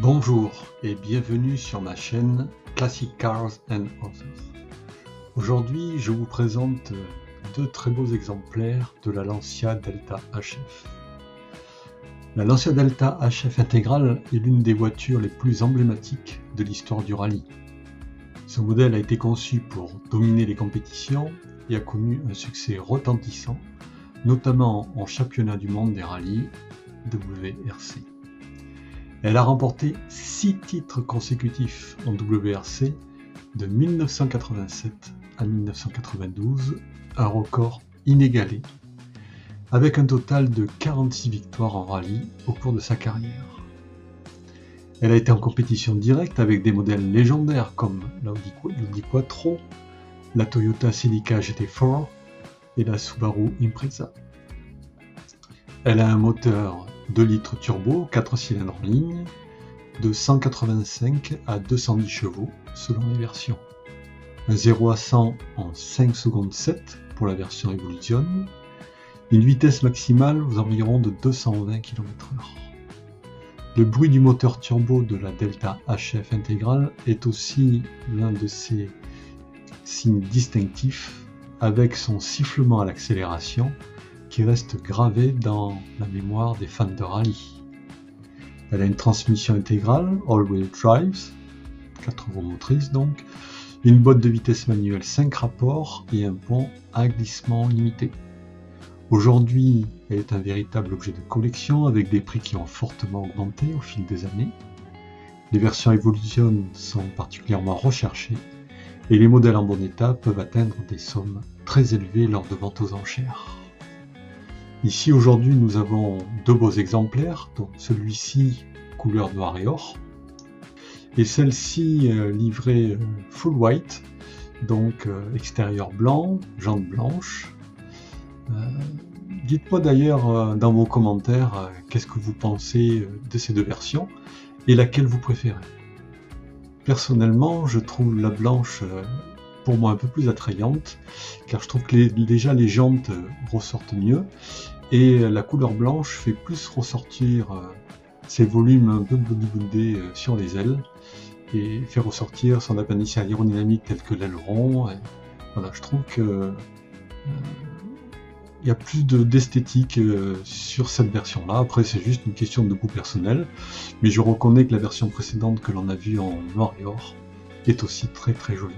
Bonjour et bienvenue sur ma chaîne Classic Cars and Others. Aujourd'hui, je vous présente deux très beaux exemplaires de la Lancia Delta HF. La Lancia Delta HF intégrale est l'une des voitures les plus emblématiques de l'histoire du rallye. Ce modèle a été conçu pour dominer les compétitions et a connu un succès retentissant, notamment en championnat du monde des rallyes WRC. Elle a remporté 6 titres consécutifs en WRC de 1987 à 1992, un record inégalé, avec un total de 46 victoires en rallye au cours de sa carrière. Elle a été en compétition directe avec des modèles légendaires comme l'Audi Quattro, la Toyota Celica GT4 et la Subaru Impreza. Elle a un moteur 2 litres turbo, 4 cylindres en ligne, de 185 à 210 chevaux selon les versions. Un 0 à 100 en 5 secondes 7 pour la version Evolution, une vitesse maximale aux environs de 220 km/h. Le bruit du moteur turbo de la Delta HF intégrale est aussi l'un de ses signes distinctifs, avec son sifflement à l'accélération qui reste gravé dans la mémoire des fans de rallye. Elle a une transmission intégrale, all-wheel drive, 4 roues motrices donc, une boîte de vitesse manuelle 5 rapports et un pont à glissement limité. Aujourd'hui, elle est un véritable objet de collection avec des prix qui ont fortement augmenté au fil des années. Les versions Evolution sont particulièrement recherchées et les modèles en bon état peuvent atteindre des sommes très élevées lors de ventes aux enchères. Ici aujourd'hui nous avons deux beaux exemplaires, donc celui-ci couleur noir et or, et celle-ci livrée full white, donc extérieur blanc, jantes blanches. Dites-moi d'ailleurs dans vos commentaires qu'est-ce que vous pensez de ces deux versions et laquelle vous préférez. Personnellement, je trouve la blanche pour moi un peu plus attrayante, car je trouve que déjà les jantes ressortent mieux, et la couleur blanche fait plus ressortir ses volumes un peu bodybuildés sur les ailes, et fait ressortir son appendice aérodynamique tel que l'aileron. Voilà, je trouve que il y a plus d'esthétique sur cette version-là. Après, c'est juste une question de goût personnel, mais je reconnais que la version précédente que l'on a vue en noir et or est aussi très très jolie.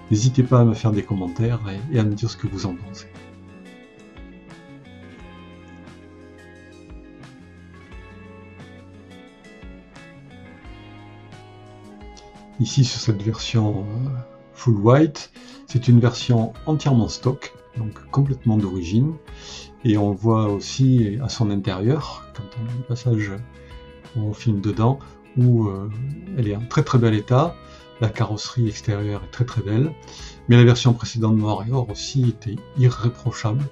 N'hésitez pas à me faire des commentaires et à me dire ce que vous en pensez. Ici sur cette version full white, c'est une version entièrement stock, donc complètement d'origine, et on voit aussi à son intérieur, quand on a le passage où on filme dedans, où elle est en très très bel état. La carrosserie extérieure est très très belle, mais la version précédente noir et or aussi était irréprochable.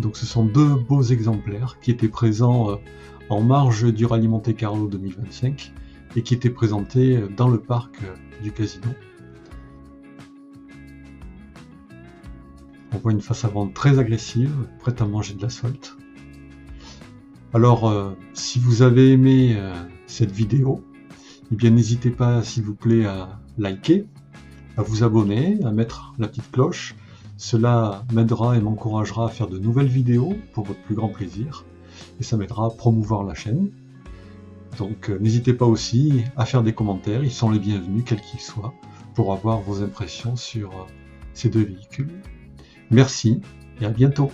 Donc ce sont deux beaux exemplaires qui étaient présents en marge du Rallye Monte Carlo 2025 et qui étaient présentés dans le parc du casino. On voit une face avant très agressive, prête à manger de l'asphalte. Alors si vous avez aimé cette vidéo, eh bien n'hésitez pas s'il vous plaît à liker, à vous abonner, à mettre la petite cloche. Cela m'aidera et m'encouragera à faire de nouvelles vidéos pour votre plus grand plaisir, et ça m'aidera à promouvoir la chaîne. Donc n'hésitez pas aussi à faire des commentaires, ils sont les bienvenus quels qu'ils soient, pour avoir vos impressions sur ces deux véhicules. Merci et à bientôt.